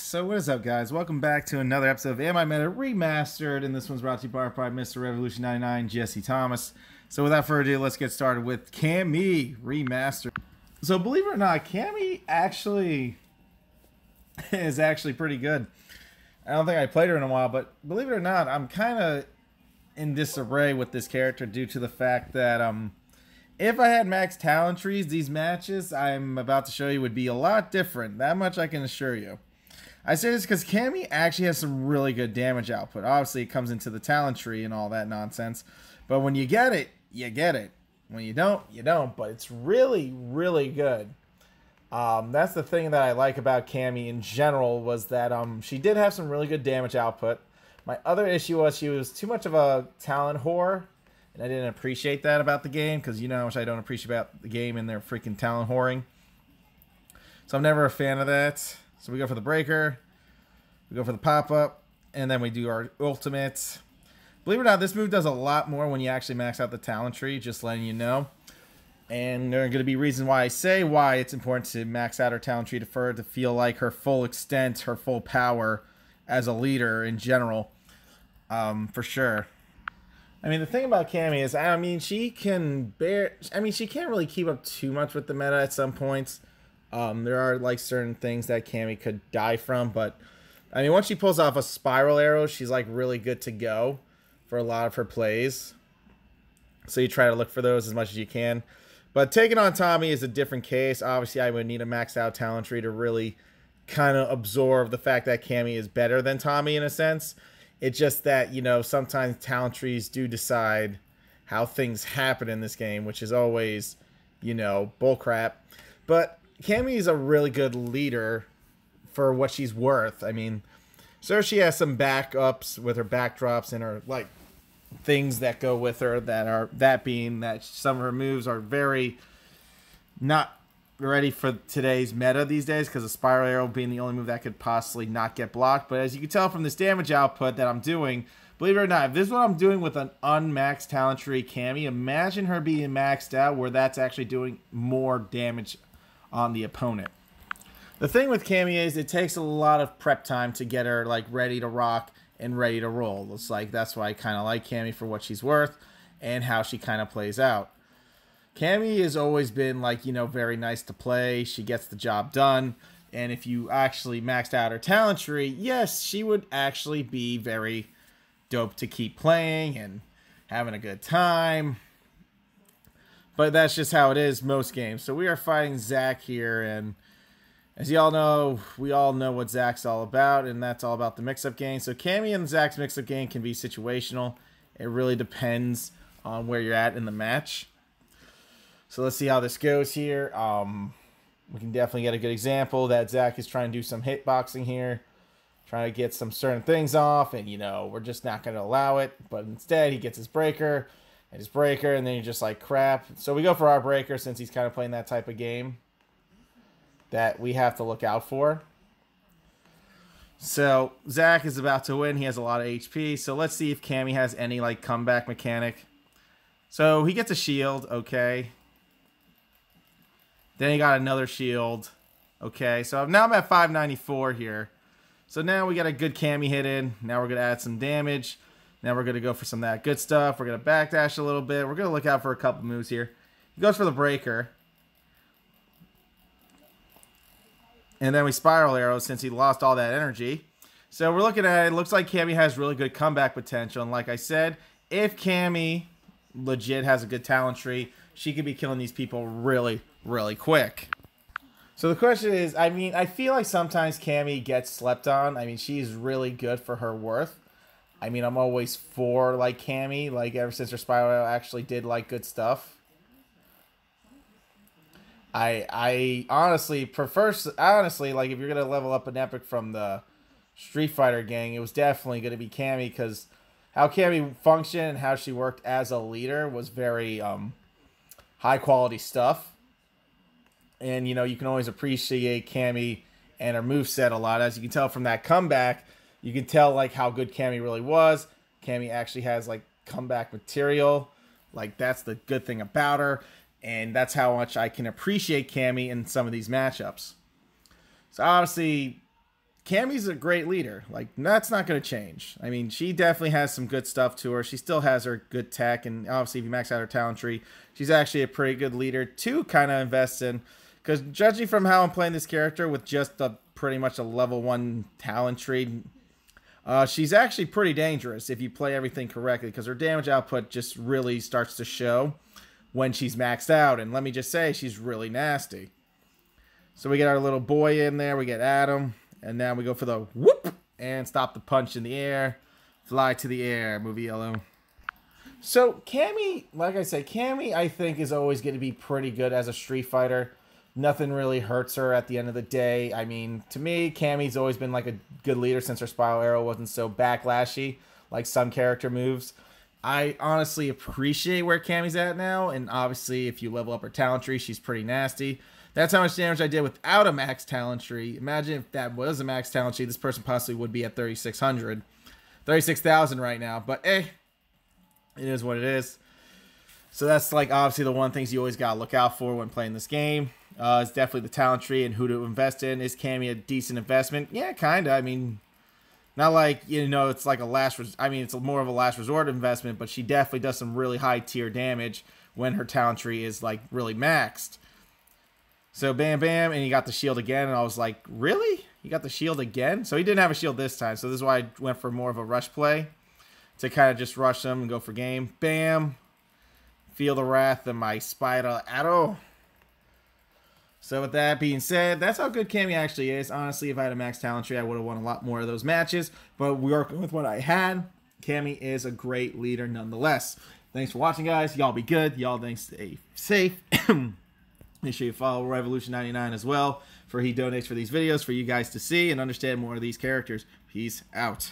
So what is up, guys? Welcome back to another episode of Am I Meta Remastered, and this one's brought to you by Mr. Revolution 99, Jesse Thomas. So without further ado, let's get started with Cammy Remastered. So believe it or not, Cammy actually is actually pretty good. I don't think I played her in a while, but believe it or not, I'm kind of in disarray with this character due to the fact that if I had max talent trees, these matches I'm about to show you would be a lot different. That much I can assure you. I say this because Cammy actually has some really good damage output. Obviously, it comes into the talent tree and all that nonsense. But when you get it, you get it. When you don't, you don't. But it's really, really good. That's the thing that I like about Cammy in general, was that she did have some really good damage output. My other issue was she was too much of a talent whore. And I didn't appreciate that about the game, because you know how much I don't appreciate about the game and their freaking talent whoring. So I'm never a fan of that. So we go for the breaker, we go for the pop-up, and then we do our ultimate. Believe it or not, this move does a lot more when you actually max out the talent tree, just letting you know. And there are going to be reasons why I say why it's important to max out her talent tree for her to feel like her full extent, her full power as a leader in general, for sure. I mean, the thing about Cammy is, I mean, she can bear... I mean, she can't really keep up too much with the meta at some points. There are, like, certain things that Cammy could die from, but... I mean, once she pulls off a spiral arrow, she's, like, really good to go for a lot of her plays. So you try to look for those as much as you can. But taking on Tommy is a different case. Obviously, I would need a maxed out talent tree to really kind of absorb the fact that Cammy is better than Tommy in a sense. It's just that, you know, sometimes talent trees do decide how things happen in this game, which is always, you know, bullcrap. But Cammy is a really good leader for what she's worth. I mean, sure, she has some backups with her backdrops and her, like, things that go with her that being that some of her moves are very not ready for today's meta these days, because a spiral arrow being the only move that could possibly not get blocked. But as you can tell from this damage output that I'm doing, believe it or not, if this is what I'm doing with an unmaxed talent tree Cammy, imagine her being maxed out where that's actually doing more damage on the opponent. The thing with Cammy is it takes a lot of prep time to get her like ready to rock and ready to roll. It's like, that's why I kind of like Cammy for what she's worth and how she kind of plays out. Cammy has always been, like, you know, very nice to play. She gets the job done. And if you actually maxed out her talent tree, yes, she would actually be very dope to keep playing and having a good time. But that's just how it is most games. So we are fighting Zach here. And as y'all know, we all know what Zach's all about. And that's all about the mix-up game. So Cammy and Zach's mix-up game can be situational. It really depends on where you're at in the match. So let's see how this goes here. We can definitely get a good example that Zach is trying to do some hitboxing here. Trying to get some certain things off. And, you know, we're just not going to allow it. But instead, he gets his breaker. And his breaker. And then you're just like, crap. So we go for our breaker since he's kind of playing that type of game that we have to look out for. So Zach is about to win. He has a lot of HP. So let's see if Cammy has any, like, comeback mechanic. So he gets a shield. Okay. Then he got another shield. Okay, so now I'm at 594 here. So now we got a good Cammy hit in. Now we're going to add some damage. Now we're going to go for some of that good stuff. We're going to backdash a little bit. We're going to look out for a couple moves here. He goes for the breaker. And then we spiral arrow since he lost all that energy. So we're looking at it. It looks like Cammy has really good comeback potential. And like I said, if Cammy legit has a good talent tree, she could be killing these people really, really quick. So the question is, I mean, I feel like sometimes Cammy gets slept on. I mean, she's really good for her worth. I mean, I'm always for, like, Cammy. Like, ever since her spiral actually did, like, good stuff. I honestly prefer, like, if you're going to level up an epic from the Street Fighter gang, it was definitely going to be Cammy, because how Cammy functioned and how she worked as a leader was very high quality stuff. And, you know, you can always appreciate Cammy and her moveset a lot. As you can tell from that comeback, you can tell, like, how good Cammy really was. Cammy actually has, like, comeback material. Like, that's the good thing about her. And that's how much I can appreciate Cammy in some of these matchups. So, obviously, Cammy's a great leader. Like, that's not going to change. I mean, she definitely has some good stuff to her. She still has her good tech, and obviously if you max out her talent tree, she's actually a pretty good leader to kind of invest in. Because judging from how I'm playing this character with just pretty much a level 1 talent tree, she's actually pretty dangerous if you play everything correctly, because her damage output just really starts to show when she's maxed out. And let me just say, she's really nasty. So we get our little boy in there. We get Adam. And now we go for the whoop and stop the punch in the air. Fly to the air. Move yellow. So Cammy, like I said, Cammy I think is always going to be pretty good as a Street Fighter. Nothing really hurts her at the end of the day. I mean, to me, Cammy's always been like a good leader since her Spiral Arrow wasn't so backlashy like some character moves. I honestly appreciate where Cammy's at now. And obviously, if you level up her talent tree, she's pretty nasty. That's how much damage I did without a max talent tree. Imagine if that was a max talent tree, this person possibly would be at 3,600. 36,000 right now. But it is what it is. So that's like obviously the one things you always got to look out for when playing this game. It's definitely the talent tree and who to invest in. Is Cammy a decent investment? Yeah, kind of. I mean, not like, you know, it's like a it's more of a last resort investment, but she definitely does some really high tier damage when her talent tree is like really maxed. So bam, bam, and he got the shield again, and I was like, really? He got the shield again? So he didn't have a shield this time, so this is why I went for more of a rush play to kind of just rush them and go for game. Bam. Feel the wrath of my spider arrow. So with that being said, that's how good Cammy actually is. Honestly, if I had a max talent tree, I would have won a lot more of those matches, but working with what I had, Cammy is a great leader nonetheless. Thanks for watching, guys. Y'all be good. Y'all stay safe. Make sure you follow Revolution99 as well, for he donates for these videos for you guys to see and understand more of these characters. Peace out.